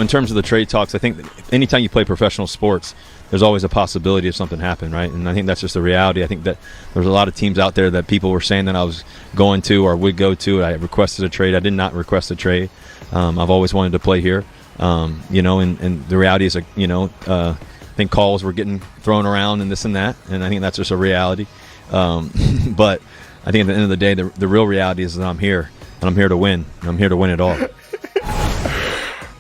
In terms of the trade talks, I think that anytime you play professional sports, there's always a possibility of something happen, right? And I think that's just the reality. I think that there's a lot of teams out there that people were saying that I was going to or would go to. I requested a trade. I did not request a trade. I've always wanted to play here, and the reality is, I think calls were getting thrown around and this and that, and I think that's just a reality. But I think at the end of the day, the real reality is that I'm here, and I'm here to win. And I'm here to win it all.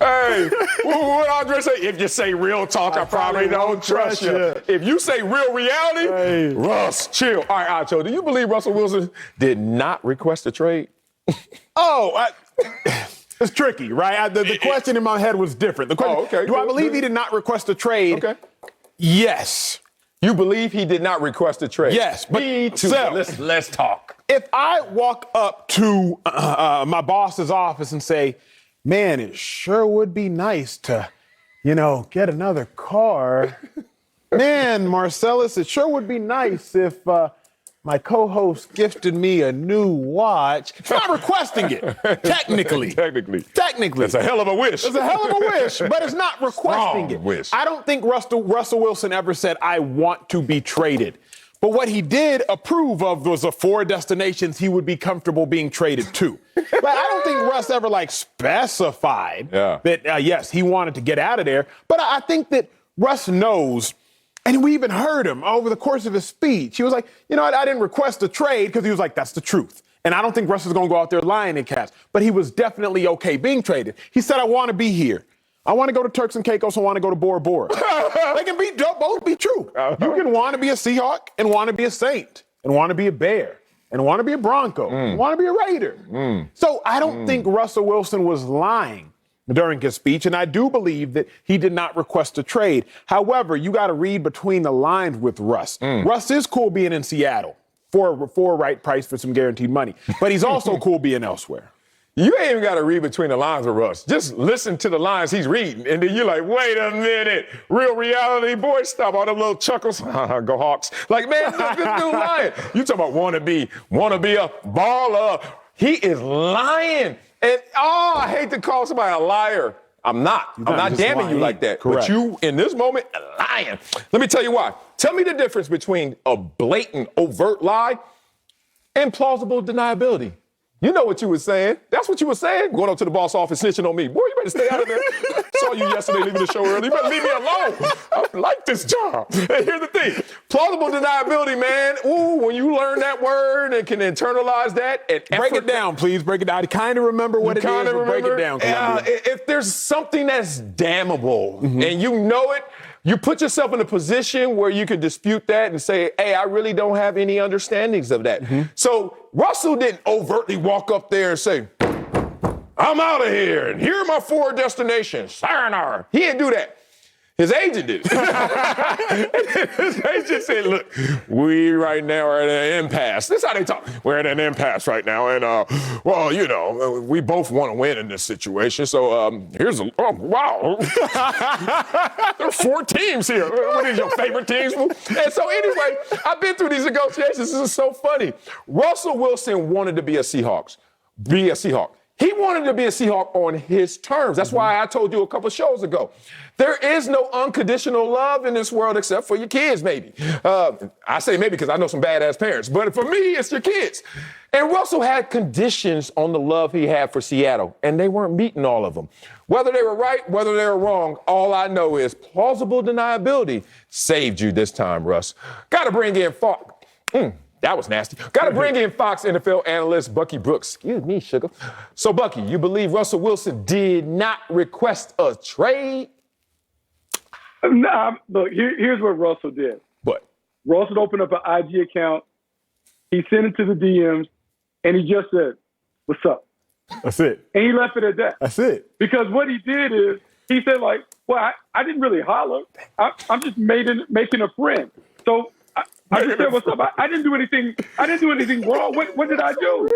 Hey, what Andre say? If you say real talk, I probably don't trust you. If you say real reality, hey. Russ, chill. All right, Acho, do you believe Russell Wilson did not request a trade? It's tricky, right? The question in my head was different. The question, do I believe he did not request a trade? Okay. Yes. You believe he did not request a trade? Yes. But me too. Let's talk. If I walk up to my boss's office and say, man, it sure would be nice to, get another car. Man, Marcellus, it sure would be nice if my co-host gifted me a new watch. It's not requesting it, technically. Technically. That's a hell of a wish. It's a hell of a wish, but it's not requesting it. Wish. I don't think Russell Wilson ever said, I want to be traded. But what he did approve of was the 4 destinations he would be comfortable being traded to. But I don't think Russ ever specified that, yes, he wanted to get out of there. But I think that Russ knows, and we even heard him over the course of his speech. He was like, I didn't request a trade because he was like, that's the truth. And I don't think Russ is going to go out there lying in cats. But he was definitely okay being traded. He said, I want to be here. I want to go to Turks and Caicos. I want to go to Bora Bora. They can both be true. You can want to be a Seahawk and want to be a Saint and want to be a Bear and want to be a Bronco and want to be a Raider. So I don't think Russell Wilson was lying during his speech, and I do believe that he did not request a trade. However, you got to read between the lines with Russ. Russ is cool being in Seattle for a right price for some guaranteed money, but he's also cool being elsewhere. You ain't even got to read between the lines with Russ. Just listen to the lines he's reading, and then you're like, wait a minute. Real reality, boy, stop all them little chuckles. Go Hawks. Like, man, this dude lying. You talking about want to be a baller. He is lying. And, I hate to call somebody a liar. I'm not. I'm not damning you like that. Correct. But you, in this moment, lying. Let me tell you why. Tell me the difference between a blatant, overt lie and plausible deniability. You know what you were saying. That's what you were saying. Going up to the boss office, snitching on me. Boy, you better stay out of there. Saw you yesterday leaving the show early. You better leave me alone. I like this job. And here's the thing. Plausible deniability, man. Ooh, when you learn that word and can internalize that. And break it down, please. Break it down. I kind of remember what it is, but break it down. If there's something that's damnable and you know it, you put yourself in a position where you could dispute that and say, hey, I really don't have any understandings of that. So Russell didn't overtly walk up there and say, I'm out of here, and here are my 4 destinations. Sayonara. He didn't do that. His agent did. His agent said, look, we right now are at an impasse. This is how they talk. We're at an impasse right now. And, we both want to win in this situation. So wow. There are 4 teams here. What is your favorite teams? And so anyway, I've been through these negotiations. This is so funny. Russell Wilson wanted to be a Seahawk. He wanted to be a Seahawk on his terms. That's why I told you a couple shows ago. There is no unconditional love in this world except for your kids, maybe. I say maybe because I know some badass parents. But for me, it's your kids. And Russell had conditions on the love he had for Seattle, and they weren't meeting all of them. Whether they were right, whether they were wrong, all I know is plausible deniability saved you this time, Russ. Got to bring in Fox. That was nasty. Got to bring in Fox NFL analyst Bucky Brooks. Excuse me, sugar. So, Bucky, you believe Russell Wilson did not request a trade? Nah, look, here's what Russell did. What? Russell opened up an IG account. He sent it to the DMs, and he just said, what's up? That's it. And he left it at that. That's it. Because what he did is, he said, I didn't really holler. I'm just making a friend. So I just said, what's up? I didn't do anything. I didn't do anything wrong. What did I do?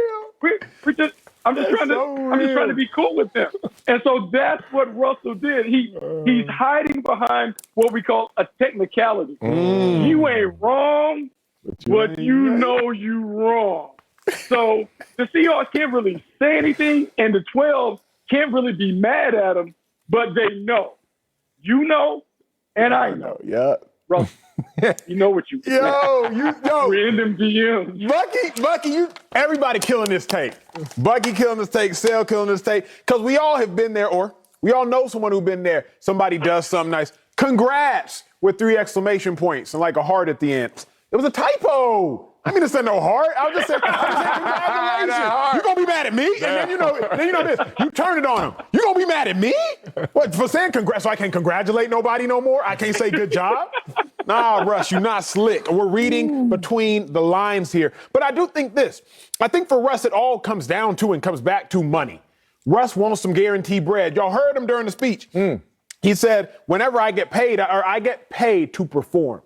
I'm just trying to be cool with them. And so that's what Russell did. He's hiding behind what we call a technicality. You ain't wrong, but you know you wrong. So the Seahawks can't really say anything, and the 12 can't really be mad at him but they know. You know, and I know. Yeah. Bro, you know what you Yo, we're in them DMs. Bucky, everybody killing this tape. Bucky killing this tape, Sale killing this tape. Because we all have been there, or we all know someone who's been there. Somebody does something nice. Congrats with 3 exclamation points and like a heart at the end. It was a typo. I mean to say no heart. I was just saying congratulations. You gonna be mad at me? And then you know this. You turn it on him. You gonna be mad at me? What, for saying congrats? So I can't congratulate nobody no more? I can't say good job? Nah, Russ, you're not slick. We're reading between the lines here. But I do think this. I think for Russ, it all comes down to and comes back to money. Russ wants some guaranteed bread. Y'all heard him during the speech. He said, whenever I get paid, or I get paid to perform.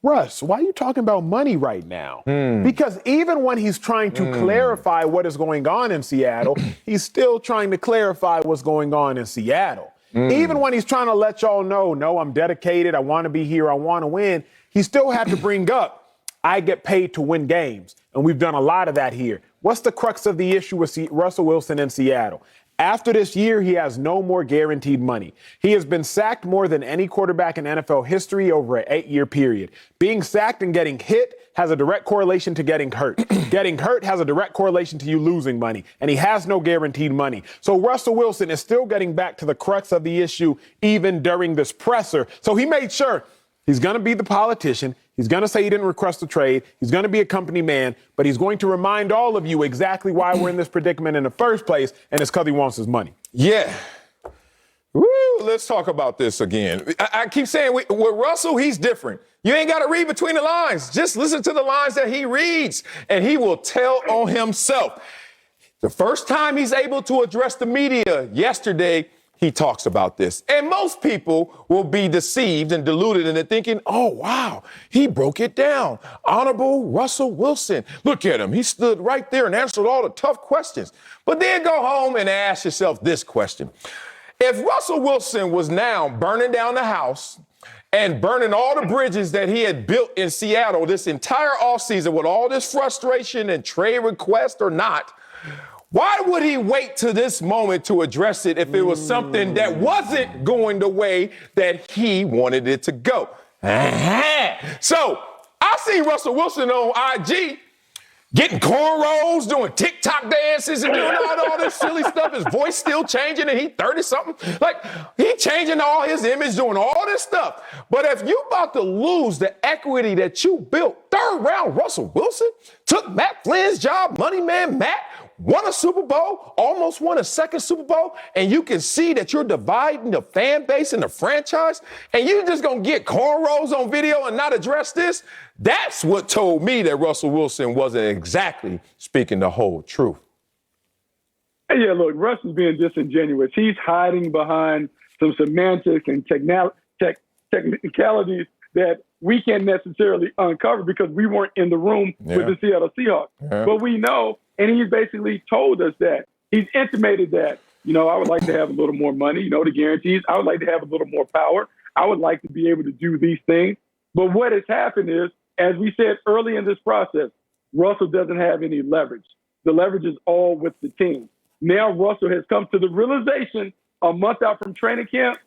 Russ, why are you talking about money right now? Because even when he's trying to clarify what is going on in Seattle, he's still trying to clarify what's going on in Seattle. Even when he's trying to let y'all know, no, I'm dedicated, I want to be here, I want to win, he still had to bring up, I get paid to win games. And we've done a lot of that here. What's the crux of the issue with Russell Wilson in Seattle? After this year, he has no more guaranteed money. He has been sacked more than any quarterback in NFL history over an 8-year period. Being sacked and getting hit has a direct correlation to getting hurt. Getting hurt has a direct correlation to you losing money, and he has no guaranteed money. So Russell Wilson is still getting back to the crux of the issue even during this presser. So he made sure he's going to be the politician. He's going to say he didn't request a trade. He's going to be a company man, but he's going to remind all of you exactly why we're in this predicament in the first place, and it's because he wants his money. Yeah. Woo, let's talk about this again. I keep saying with Russell, he's different. You ain't got to read between the lines. Just listen to the lines that he reads, and he will tell on himself. The first time he's able to address the media yesterday, he talks about this. And most people will be deceived and deluded into thinking, oh, wow, he broke it down. Honorable Russell Wilson. Look at him. He stood right there and answered all the tough questions. But then go home and ask yourself this question. If Russell Wilson was now burning down the house and burning all the bridges that he had built in Seattle this entire offseason with all this frustration and trade request or not, why would he wait to this moment to address it if it was something that wasn't going the way that he wanted it to go? So I see Russell Wilson on IG getting cornrows, doing TikTok dances and doing all this silly stuff. His voice still changing and he 30-something. Like, he changing all his image, doing all this stuff. But if you about to lose the equity that you built, third round Russell Wilson took Matt Flynn's job, money man Matt, won a Super Bowl, almost won a second Super Bowl, and you can see that you're dividing the fan base and the franchise, and you're just going to get cornrows on video and not address this? That's what told me that Russell Wilson wasn't exactly speaking the whole truth. Yeah, look, Russ is being disingenuous. He's hiding behind some semantics and technicalities that we can't necessarily uncover because we weren't in the room with the Seattle Seahawks. But we know, and he's basically told us that. He's intimated that, I would like to have a little more money, the guarantees. I would like to have a little more power. I would like to be able to do these things. But what has happened is, as we said early in this process, Russell doesn't have any leverage. The leverage is all with the team. Now Russell has come to the realization a month out from training camp,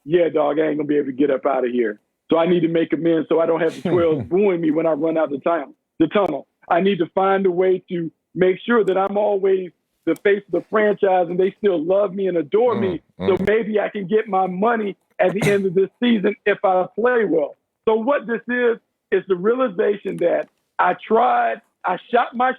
yeah, dog, I ain't going to be able to get up out of here. So I need to make amends so I don't have the 12s booing me when I run out the tunnel. I need to find a way to make sure that I'm always the face of the franchise and they still love me and adore me. So maybe I can get my money at the end of this season if I play well. So what this is the realization that I tried, I shot my